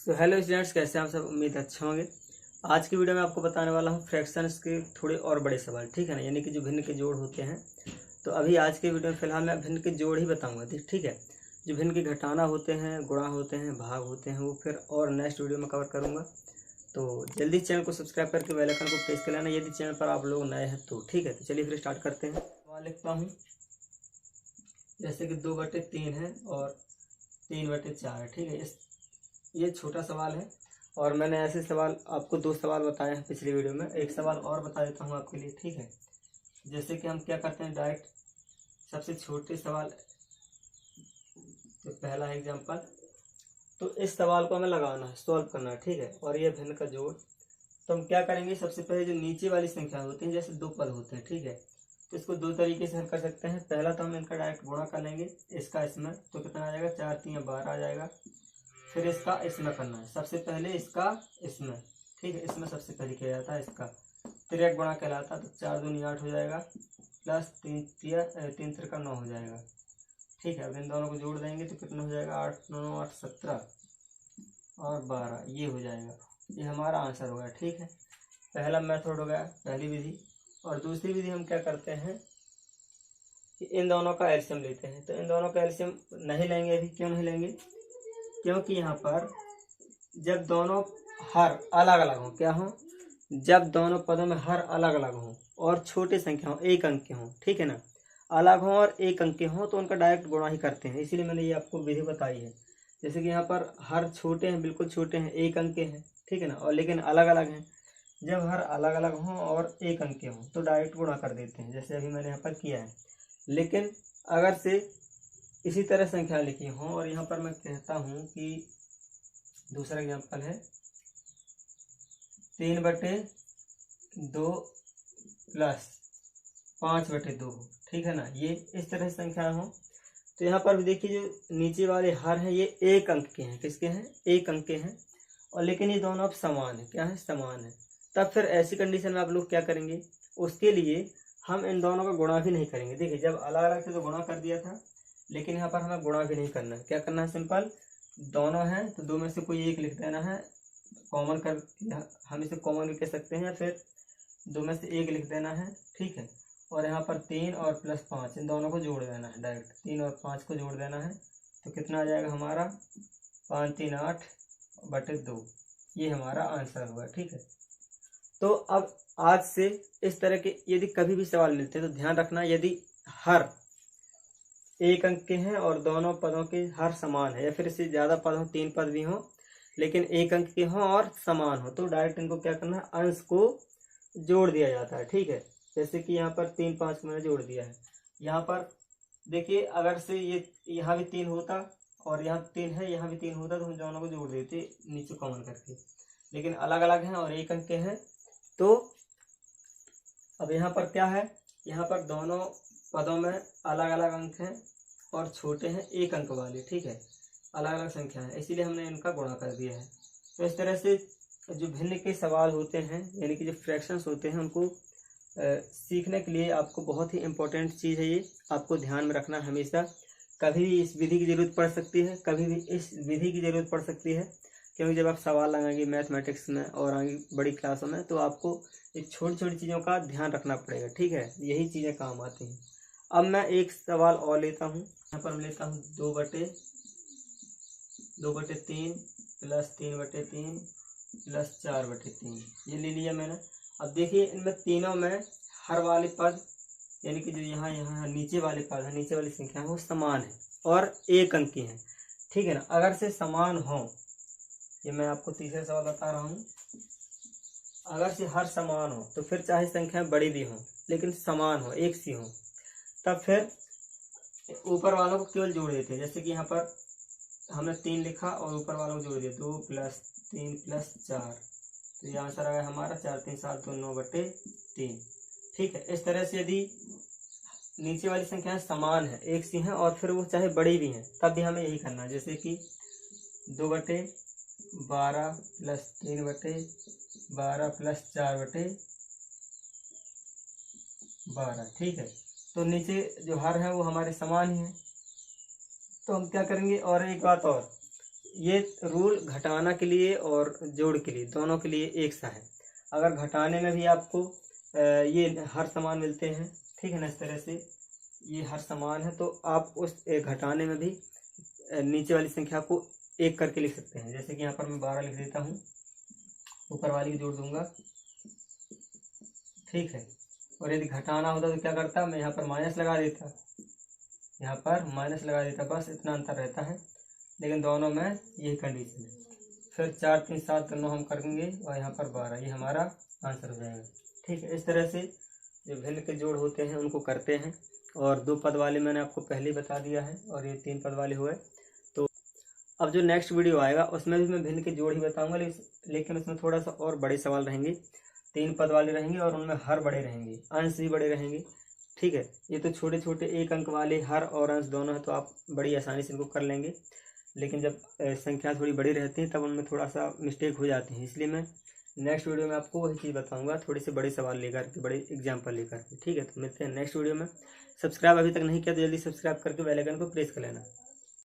तो hello students, कैसे हैं आप सब। उम्मीद अच्छे होंगे। आज की वीडियो में आपको बताने वाला हूँ फ्रैक्शंस के थोड़े और बड़े सवाल, ठीक है ना, यानी कि जो भिन्न के जोड़ होते हैं। तो अभी आज के वीडियो में फिलहाल मैं भिन्न के जोड़ ही बताऊंगा, ठीक है। जो भिन्न के घटाना होते हैं, गुणा होते हैं, भाग होते हैं, वो फिर और नेक्स्ट वीडियो में कवर करूँगा। तो जल्दी चैनल को सब्सक्राइब करके बेल आइकन को प्रेस कर लेना यदि चैनल पर आप लोग नए हैं तो, ठीक है। तो चलिए फिर स्टार्ट करते हैं। सवाल लिखता हूँ, जैसे कि 2/3 है और 3/4 है, ठीक है। ये छोटा सवाल है और मैंने ऐसे सवाल आपको 2 सवाल बताए हैं पिछली वीडियो में। एक सवाल और बता देता हूँ आपके लिए, ठीक है। जैसे कि हम क्या करते हैं, डायरेक्ट सबसे छोटे सवाल, तो पहला एग्जांपल, तो इस सवाल को हमें लगाना है, सॉल्व करना है, ठीक है। और ये भिन्न का जोड़, तो हम क्या करेंगे, सबसे पहले जो नीचे वाली संख्या होती है, जैसे 2 पद होते हैं, ठीक है, तो इसको 2 तरीके से हल कर सकते हैं। पहला तो हम इनका डायरेक्ट गुणा कर लेंगे, इसका इसमें, तो कितना आ जाएगा, 4 3 12 आ जाएगा। फिर इसका इसमें करना है, सबसे पहले इसका इसमें, ठीक है, इसमें सबसे पहले किया जाता है इसका, तिरक गुणा कहलाता है। तो 4 दूनी 8 हो जाएगा, प्लस 3 3 9 हो जाएगा, ठीक है। अब इन दोनों को जोड़ देंगे तो कितना हो जाएगा, 8 9 8 17 और 12, ये हो जाएगा। ये हमारा आंसर हो गया, ठीक है। पहला मेथड हो गया, पहली विधि। और दूसरी विधि हम क्या करते हैं कि इन दोनों का एलसीएम लेते हैं। तो इन दोनों का एलसीएम नहीं लेंगे अभी। क्यों नहीं लेंगे? क्योंकि यहाँ पर जब दोनों हर अलग अलग हों, क्या हो, जब दोनों पदों में हर अलग अलग हों और छोटे संख्या हो, 1 अंक के हों, ठीक है ना, अलग हों और 1 अंक के हों, तो उनका डायरेक्ट गुणा ही करते हैं। इसीलिए मैंने ये आपको विधि बताई है। जैसे कि यहाँ पर हर छोटे हैं, बिल्कुल छोटे हैं, 1 अंक के हैं, ठीक है ना, और लेकिन अलग अलग हैं। जब हर अलग अलग हों और 1 अंक के हों तो डायरेक्ट गुणा कर देते हैं, जैसे अभी मैंने यहाँ पर किया है। लेकिन अगर से इसी तरह संख्या लिखी हो और यहाँ पर मैं कहता हूँ कि दूसरा एग्जांपल है 3/2 प्लस 5/2, ठीक है ना, ये इस तरह से संख्या हो, तो यहाँ पर भी देखिए जो नीचे वाले हर हैं ये 1 अंक के हैं। किसके हैं? 1 अंक के हैं, और लेकिन ये दोनों अब समान है। क्या है? समान है। तब फिर ऐसी कंडीशन में आप लोग क्या करेंगे, उसके लिए हम इन दोनों का गुणा भी नहीं करेंगे। देखिए जब अलग अलग थे तो गुणा कर दिया था, लेकिन यहाँ पर हमें गुणा भी नहीं करना है। क्या करना है? सिंपल, दोनों हैं तो 2 में से कोई एक लिख देना है, कॉमन कर, हम इसे कॉमन भी कह सकते हैं, फिर 2 में से एक लिख देना है, ठीक है। और यहाँ पर 3 और प्लस 5, इन दोनों को जोड़ देना है, डायरेक्ट 3 और 5 को जोड़ देना है। तो कितना आ जाएगा हमारा, 5 3 8/2, ये हमारा आंसर होगा, ठीक है। तो अब आज से इस तरह के यदि कभी भी सवाल मिलते हैं तो ध्यान रखना, यदि हर 1 अंक के हैं और दोनों पदों के हर समान है, या फिर इससे ज़्यादा पद हो, 3 पद भी हों लेकिन 1 अंक के हों और समान हो, तो डायरेक्ट इनको क्या करना है, अंश को जोड़ दिया जाता है, ठीक है। जैसे कि यहाँ पर 3 5 मैंने जोड़ दिया है। यहाँ पर देखिए अगर से ये यहाँ भी 3 होता और यहाँ 3 है, यहाँ भी 3 होता, तो हम दोनों को जोड़ देते नीचे कॉमन करके, लेकिन अलग अलग हैं और 1 अंक के हैं। तो अब यहाँ पर क्या है, यहाँ पर दोनों पदों में अलग अलग अंक हैं और छोटे हैं 1 अंक वाले, ठीक है, अलग अलग संख्या है, इसीलिए हमने इनका गुणा कर दिया है। तो इस तरह से जो भिन्न के सवाल होते हैं, यानी कि जो फ्रैक्शंस होते हैं, उनको सीखने के लिए आपको बहुत ही इम्पोर्टेंट चीज़ है ये, आपको ध्यान में रखना हमेशा। कभी भी इस विधि की ज़रूरत पड़ सकती है, कभी भी इस विधि की ज़रूरत पड़ सकती है, क्योंकि जब आप सवाल लगाएंगे मैथमेटिक्स में और आगे बड़ी क्लासों में, तो आपको एक छोटी छोटी चीज़ों का ध्यान रखना पड़ेगा, ठीक है, यही चीज़ें काम आती हैं। अब मैं एक सवाल और लेता हूँ, यहाँ पर मैं लेता हूँ 2/3 प्लस 3/3 प्लस 4/3, ये ले लिया मैंने। अब देखिए इनमें तीनों में हर वाले पद, यानी कि जो यहाँ यहाँ नीचे वाले पद है, नीचे वाली संख्या है, वो समान है और 1 अंक की है, ठीक है ना। अगर से समान हो, ये मैं आपको तीसरा सवाल बता रहा हूँ, अगर से हर समान हो तो फिर चाहे संख्याएं बड़ी भी हों लेकिन समान हो, एक सी हो, तब फिर ऊपर वालों को केवल जोड़ देते हैं। जैसे कि यहाँ पर हमने 3 लिखा और ऊपर वालों को जोड़ दिया, 2 + 3 + 4, तो ये आंसर आ गया हमारा 4 3 7 2 9/3, ठीक है। इस तरह से यदि नीचे वाली संख्याएं समान है, एक सी हैं और फिर वो चाहे बड़ी भी हैं, तब भी हमें यही करना है। जैसे कि 2/12 प्लस 3/12 प्लस 4/12, ठीक है। तो नीचे जो हर है वो हमारे समान ही है, तो हम क्या करेंगे, और एक बात और, ये रूल घटाना के लिए और जोड़ के लिए दोनों के लिए एक सा है। अगर घटाने में भी आपको ये हर समान मिलते हैं, ठीक है ना, इस तरह से ये हर समान है, तो आप उस घटाने में भी नीचे वाली संख्या को एक करके लिख सकते हैं। जैसे कि यहाँ पर मैं 12 लिख देता हूँ, ऊपर वाली को जोड़ दूंगा, ठीक है। और यदि घटाना होता तो क्या करता, मैं यहाँ पर माइनस लगा देता, यहाँ पर माइनस लगा देता, बस इतना अंतर रहता है। लेकिन दोनों में यही कंडीशन है। फिर 4 3 7 9 हम करेंगे और यहाँ पर 12, ये हमारा आंसर हो जाएगा, ठीक है। इस तरह से जो भिन्न के जोड़ होते हैं उनको करते हैं। और 2 पद वाले मैंने आपको पहले ही बता दिया है, और ये 3 पद वाले हुए। तो अब जो नेक्स्ट वीडियो आएगा उसमें भी मैं भिन्न के जोड़ ही बताऊंगा, लेकिन उसमें थोड़ा सा और बड़े सवाल रहेंगे। 3 पद वाले रहेंगे और उनमें हर बड़े रहेंगे, अंश भी बड़े रहेंगे, ठीक है। ये तो छोटे छोटे 1 अंक वाले हर और अंश दोनों है, तो आप बड़ी आसानी से इनको कर लेंगे। लेकिन जब संख्या थोड़ी बड़ी रहती है तब उनमें थोड़ा सा मिस्टेक हो जाती है, इसलिए मैं नेक्स्ट वीडियो में आपको वही चीज़ बताऊंगा, थोड़े से बड़े सवाल लेकर के, बड़े एग्जाम्पल लेकर के, ठीक है। तो मिलते हैं नेक्स्ट वीडियो में। सब्सक्राइब अभी तक नहीं किया तो जल्दी सब्सक्राइब करके बेल आइकन को प्रेस कर लेना।